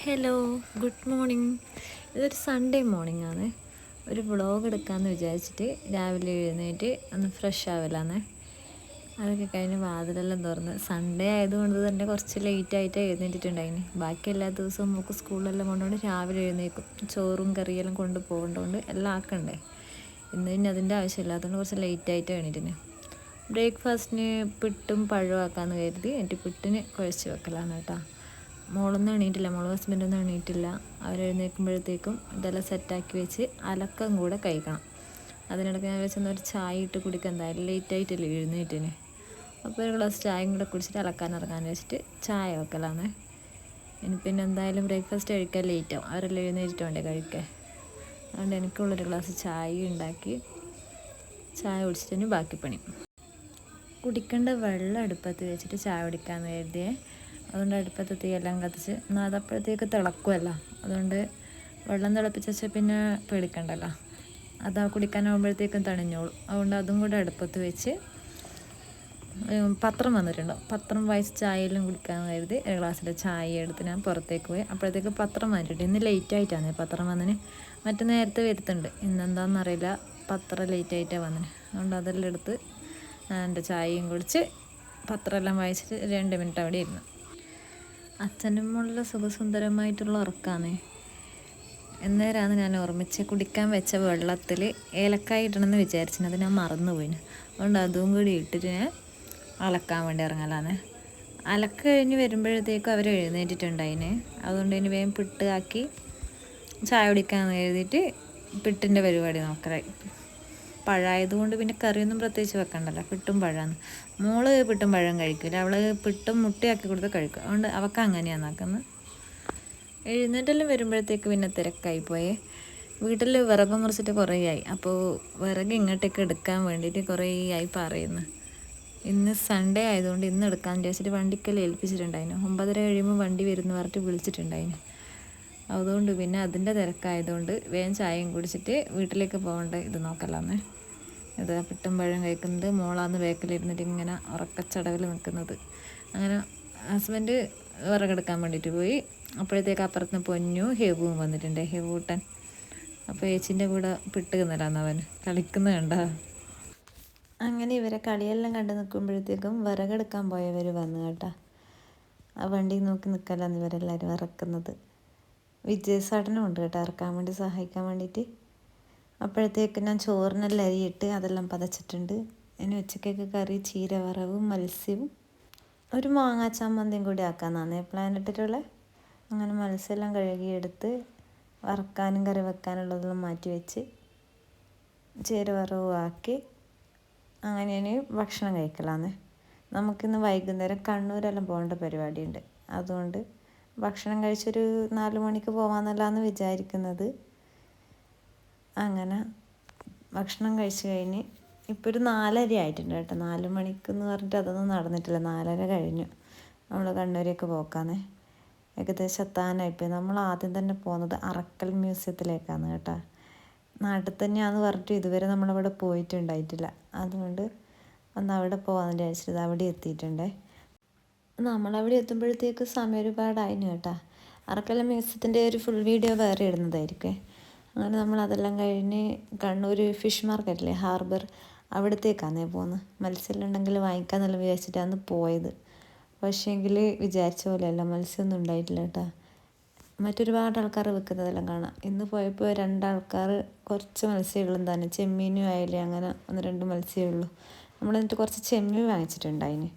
Hello, good morning. ഇതൊരു Sunday morning ആണ്. ഒരു വ്ളോഗ് എടുക്കാമെന്ന് വിചാരിച്ചിട്ട് രാവിലെ എഴുന്നേറ്റ് ഒന്ന് ഫ്രഷ് ആവലാന്നേ. അതൊക്കെ കഴിഞ്ഞ് വാതിലെല്ലാം തുറന്ന് സൺഡേ ആയതുകൊണ്ട് തന്നെ കുറച്ച് ലേറ്റായിട്ടാണ് എഴുന്നേറ്റിട്ടുണ്ടായിന്. ബാക്കി എല്ലാ ദിവസവും നമുക്ക് സ്കൂളിലെല്ലാം കൊണ്ടുകൊണ്ട് രാവിലെ എഴുന്നേൽക്കും. ചോറും കറിയെല്ലാം കൊണ്ട് പോകേണ്ടതുകൊണ്ട് എല്ലാം ആക്കണ്ടേ. ഇന്ന് പിന്നെ അതിൻ്റെ ആവശ്യമില്ലാത്തതുകൊണ്ട് കുറച്ച് ലേറ്റായിട്ട് എണീറ്റിന്. ബ്രേക്ക്ഫാസ്റ്റിന് പിട്ടും പഴവും ആക്കാമെന്ന് കരുതി എന്നിട്ട് പിട്ടിന് കുഴച്ച് വെക്കലാണ് കേട്ടോ. മോളൊന്നും എണീറ്റില്ല, ഹസ്ബൻഡൊന്നും എണീറ്റില്ല. അവരെഴുന്നേൽക്കുമ്പോഴത്തേക്കും ഇതെല്ലാം സെറ്റാക്കി വെച്ച് അലക്കം കൂടെ കഴിക്കണം. അതിനിടയ്ക്ക് ഞാൻ വെച്ചൊന്നൊരു ചായ ഇട്ട് കുടിക്കാൻ എന്തായാലും ലേറ്റായിട്ടല്ലേ എഴുന്നേറ്റിന്. അപ്പോൾ ഒരു ഗ്ലാസ് ചായയും കൂടെ കുടിച്ചിട്ട് അലക്കാൻ ഇറങ്ങാൻ വെച്ചിട്ട് ചായ വെക്കലാന്ന്. ഇനി പിന്നെ എന്തായാലും ബ്രേക്ക്ഫാസ്റ്റ് കഴിക്കാൻ ലേറ്റാവും, അവരെല്ലാം എഴുന്നേറ്റിട്ട് വേണ്ടേ കഴിക്കാൻ. അതുകൊണ്ട് എനിക്കുള്ളൊരു ഗ്ലാസ് ചായ ഉണ്ടാക്കി ചായ കുടിച്ചിട്ട് ബാക്കി പണി. കുടിക്കേണ്ട വെള്ളം അടുപ്പത്ത് വെച്ചിട്ട് ചായ കുടിക്കാമെന്ന് കരുതിയേ. അതുകൊണ്ട് അടുപ്പത്ത് തീയെല്ലാം കത്തിച്ച് എന്നാൽ അതപ്പോഴത്തേക്ക് തിളക്കുമല്ലോ. അതുകൊണ്ട് വെള്ളം തിളപ്പിച്ച് വെച്ചാൽ പിന്നെ പേടിക്കണ്ടല്ലോ, അതാ കുടിക്കാനാകുമ്പോഴത്തേക്കും തണിഞ്ഞോളും. അതുകൊണ്ട് അതും കൂടെ അടുപ്പത്ത് വെച്ച് പത്രം വന്നിട്ടുണ്ടോ, പത്രം വായിച്ച് ചായയെല്ലാം കുടിക്കാമെന്ന് കരുതി ഒരു ഗ്ലാസ്സിലെ ചായ എടുത്ത് ഞാൻ പുറത്തേക്ക് പോയി. അപ്പോഴത്തേക്ക് പത്രം വന്നിട്ടുണ്ട്. ഇന്ന് ലേറ്റായിട്ടാണ് പത്രം വന്നിന്. മറ്റു നേരത്തെ വരുത്തുണ്ട്, ഇന്നെന്താണെന്നറിയില്ല പത്രം ലേറ്റായിട്ടാണ് വന്നിന്. അതുകൊണ്ട് അതെല്ലാം എടുത്ത് എൻ്റെ ചായയും കുടിച്ച് പത്രമെല്ലാം വായിച്ചിട്ട് 2 മിനിറ്റ് അവിടെ ഇരുന്നു. അച്ഛനും മുള്ള സുഖസുന്ദരമായിട്ടുള്ള ഉറക്കാന്നേ. എന്നേരാണ് ഞാൻ ഓർമ്മിച്ച് കുടിക്കാൻ വെച്ച വെള്ളത്തിൽ ഏലക്കായ ഇടണമെന്ന് വിചാരിച്ചിന്, അത് ഞാൻ മറന്നുപോയിന്. അതുകൊണ്ട് അതും കൂടി ഇട്ടിട്ട് ഞാൻ അലക്കാൻ വേണ്ടി ഇറങ്ങലാന്ന്. അലക്ക് കഴിഞ്ഞ് വരുമ്പോഴത്തേക്കും അവർ എഴുന്നേറ്റിട്ടുണ്ടായിന്. അതുകൊണ്ട് ഇനി വേഗം പിട്ട് ആക്കി ചായ കുടിക്കാമെന്ന് എഴുതിയിട്ട് പിട്ടിൻ്റെ പരിപാടി നോക്കലായി. പഴമായതുകൊണ്ട് പിന്നെ കറിയൊന്നും പ്രത്യേകിച്ച് വെക്കണ്ടല്ലോ, പിട്ടും പഴമാണ്. മോള് പിട്ടും പഴം കഴിക്കില്ല, അവൾ പിട്ടും മുട്ടയാക്കി കൊടുത്ത് കഴിക്കും. അതുകൊണ്ട് അവൾക്ക് അങ്ങനെയാണ് ആക്കുന്നത്. എഴുന്നേറ്റെല്ലാം വരുമ്പോഴത്തേക്ക് പിന്നെ തിരക്കായിപ്പോയേ. വീട്ടിൽ വിറക് മുറിച്ചിട്ട് കുറേ ആയി. അപ്പോൾ വിറക് ഇങ്ങോട്ടേക്ക് എടുക്കാൻ വേണ്ടിയിട്ട് കുറേ ആയി പറയുന്നു. ഇന്ന് സൺഡേ ആയതുകൊണ്ട് ഇന്ന് എടുക്കാൻ വിചാരിച്ചിട്ട് വണ്ടിക്കെല്ലാം ഏൽപ്പിച്ചിട്ടുണ്ടായിരുന്നു. 9:30 കഴിയുമ്പോൾ വണ്ടി വരുന്നു പറഞ്ഞിട്ട് വിളിച്ചിട്ടുണ്ടായിരുന്നു. അതുകൊണ്ട് പിന്നെ അതിൻ്റെ തിരക്കായതുകൊണ്ട് വേഗം ചായയും കുടിച്ചിട്ട് വീട്ടിലേക്ക് പോകേണ്ട ഇത് നോക്കലാന്ന്. ഇത് പിട്ടും പഴം കഴിക്കുന്നത്, മോളാന്ന് വേക്കിലിരുന്നിട്ട് ഇങ്ങനെ ഉറക്കച്ചടവിൽ നിൽക്കുന്നത്. അങ്ങനെ ഹസ്ബൻഡ് വിറകെടുക്കാൻ വേണ്ടിയിട്ട് പോയി. അപ്പോഴത്തേക്ക് അപ്പുറത്തുനിന്ന് പൊന്നു ഹെബുവും വന്നിട്ടുണ്ട്, ഹെബൂട്ടൻ. അപ്പോൾ ഏച്ചിൻ്റെ കൂടെ പിട്ട് തിന്നലാന്ന് അവൻ കളിക്കുന്നത് കണ്ട. അങ്ങനെ ഇവരെ കളിയെല്ലാം കണ്ടു നിൽക്കുമ്പോഴത്തേക്കും വിറകെടുക്കാൻ പോയവർ വന്നു കേട്ടോ. ആ വണ്ടി നോക്കി നിൽക്കലാന്ന് ഇവരെല്ലാവരും ഇറക്കുന്നത്. വിജയസാടനം ഉണ്ട് കേട്ടോ ഇറക്കാൻ വേണ്ടി സഹായിക്കാൻ വേണ്ടിയിട്ട്. അപ്പോഴത്തേക്ക് ഞാൻ ചോറിനെല്ലാം അരിയിട്ട് അതെല്ലാം പതച്ചിട്ടുണ്ട്. ഇനി ഉച്ചക്കേക്ക് കറി ചീര വറവും മത്സ്യവും ഒരു മാങ്ങാ ചമ്മന്തിയും കൂടി ആക്കാമെന്നാണ് പ്ലാൻ ഇട്ടിട്ടുള്ളത്. അങ്ങനെ മത്സ്യമെല്ലാം കഴുകിയെടുത്ത് വറക്കാനും കറി വെക്കാനുള്ളതെല്ലാം മാറ്റി വെച്ച് ചീര വറവും ആക്കി അങ്ങനെ ഭക്ഷണം കഴിക്കലാന്ന്. നമുക്കിന്ന് വൈകുന്നേരം കണ്ണൂരെല്ലാം പോകേണ്ട പരിപാടിയുണ്ട്. അതുകൊണ്ട് ഭക്ഷണം കഴിച്ചൊരു 4 മണിക്ക് പോകാമെന്നല്ലാന്ന് വിചാരിക്കുന്നത്. അങ്ങനെ ഭക്ഷണം കഴിച്ച് കഴിഞ്ഞ് ഇപ്പോൾ ഒരു 4:30 ആയിട്ടുണ്ട് കേട്ടോ. 4 മണിക്കെന്ന് പറഞ്ഞിട്ട് അതൊന്നും നടന്നിട്ടില്ല. 4:30 കഴിഞ്ഞു നമ്മൾ കണ്ണൂരേക്ക് പോക്കാന്നേ. ഏകദേശം എത്താനായിപ്പോയി. നമ്മൾ ആദ്യം തന്നെ പോകുന്നത് അറക്കൽ മ്യൂസിയത്തിലേക്കാണ് കേട്ടോ. നാട്ടിൽ തന്നെയാണെന്ന് പറഞ്ഞിട്ട് ഇതുവരെ നമ്മളവിടെ പോയിട്ടുണ്ടായിട്ടില്ല. അതുകൊണ്ട് ഒന്ന് അവിടെ പോകാമെന്ന് വിചാരിച്ചിട്ട് അവിടെ എത്തിയിട്ടുണ്ടേ. നമ്മളവിടെ എത്തുമ്പോഴത്തേക്ക് സമയം ഒരുപാടായിന് കേട്ടോ. അറക്കൽ മ്യൂസിയത്തിൻ്റെ ഒരു ഫുൾ വീഡിയോ വേറെ ഇടുന്നതായിരിക്കും. അങ്ങനെ നമ്മൾ അതെല്ലാം കഴിഞ്ഞ് കണ്ണൂർ ഫിഷ് മാർക്കറ്റിലെ ഹാർബർ അവിടത്തേക്കാണേ പോകുന്നത്. മത്സ്യം ഉണ്ടെങ്കിൽ വാങ്ങിക്കാമെന്നെല്ലാം വിചാരിച്ചിട്ടാണ് പോയത്. പക്ഷേങ്കിൽ വിചാരിച്ച പോലെയല്ല, മത്സ്യമൊന്നും ഉണ്ടായിട്ടില്ല കേട്ടോ. മറ്റൊരുപാട് ആൾക്കാർ വെക്കുന്നതെല്ലാം കാണാം. ഇന്ന് പോയപ്പോൾ 2 ആൾക്കാർ കുറച്ച് മത്സ്യമുള്ളും തന്നെ, ചെമ്മീനും അയല അങ്ങനെ 1-2 മത്സ്യമേ ഉള്ളൂ. നമ്മൾ എന്നിട്ട് കുറച്ച് ചെമ്മീൻ വാങ്ങിച്ചിട്ടുണ്ടായിന്.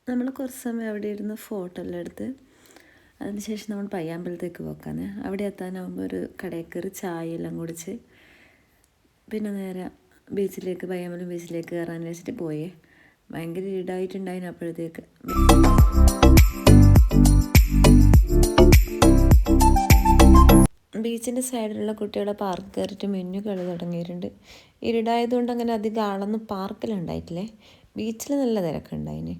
നമ്മൾ കുറച്ച് സമയം അവിടെ ഇരുന്ന് ഫോട്ടോ എല്ലാം എടുത്ത് അതിനുശേഷം നമ്മൾ പയ്യാമ്പലത്തേക്ക് പോക്കാന്ന്. അവിടെ എത്താനാകുമ്പോൾ ഒരു കടയിൽ കയറി ചായ എല്ലാം കുടിച്ച് പിന്നെ നേരെ ബീച്ചിലേക്ക്, പയ്യാമ്പലം ബീച്ചിലേക്ക് കയറാൻ വെച്ചിട്ട് പോയേ. ഭയങ്കര ഈടായിട്ടുണ്ടായിന് അപ്പോഴത്തേക്ക്. ബീച്ചിൻ്റെ സൈഡിലുള്ള കുട്ടികളെ പാർക്ക് കയറിയിട്ട് മെനു കളി തുടങ്ങിയിട്ടുണ്ട്. ഇരുടായതുകൊണ്ട് അങ്ങനെ അധികം ആളൊന്നും പാർക്കിലുണ്ടായിട്ടില്ലേ. ബീച്ചിൽ നല്ല തിരക്കുണ്ടായിന്.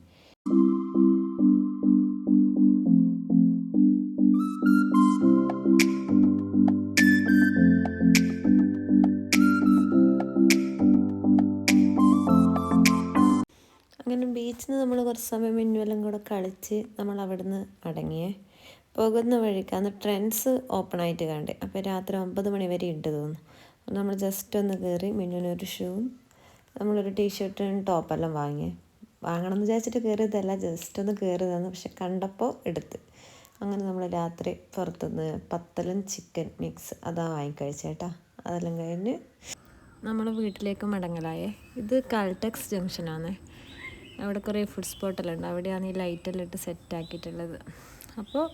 അങ്ങനെ ബീച്ചിൽ നിന്ന് നമ്മൾ കുറച്ച് സമയം മിന്നുവെല്ലാം കൂടെ കളിച്ച് നമ്മൾ അവിടെ നിന്ന് അടങ്ങിയേ. പോകുന്ന വഴിക്ക് അന്ന് ട്രെൻഡ്സ് ഓപ്പൺ ആയിട്ട് കണ്ടേ. അപ്പോൾ രാത്രി 9 മണി വരെ ഉണ്ട് തോന്നുന്നു. നമ്മൾ ജസ്റ്റ് ഒന്ന് കയറി മിന്നുവിനൊരു ഷൂവും നമ്മളൊരു ടീഷർട്ടും ടോപ്പെല്ലാം വാങ്ങണം എന്ന് വിചാരിച്ചിട്ട് കയറിയതല്ല, ജസ്റ്റ് ഒന്ന് കയറിയതാണ്. പക്ഷെ കണ്ടപ്പോൾ എടുത്ത്. അങ്ങനെ നമ്മൾ രാത്രി പുറത്തുനിന്ന് പത്തലും ചിക്കൻ മിക്സ് അതാ വാങ്ങിക്കഴിച്ചേട്ടാ. അതെല്ലാം കഴിഞ്ഞ് നമ്മൾ വീട്ടിലേക്ക് മടങ്ങലായേ. ഇത് കാൽടെക്സ് ജംഗ്ഷനാണ്. അവിടെ കുറേ ഫുഡ് സ്പോട്ടെല്ലാം ഉണ്ട്. അവിടെയാണ് ഈ ലൈറ്റെല്ലാം ഇട്ട് സെറ്റാക്കിയിട്ടുള്ളത്. അപ്പോൾ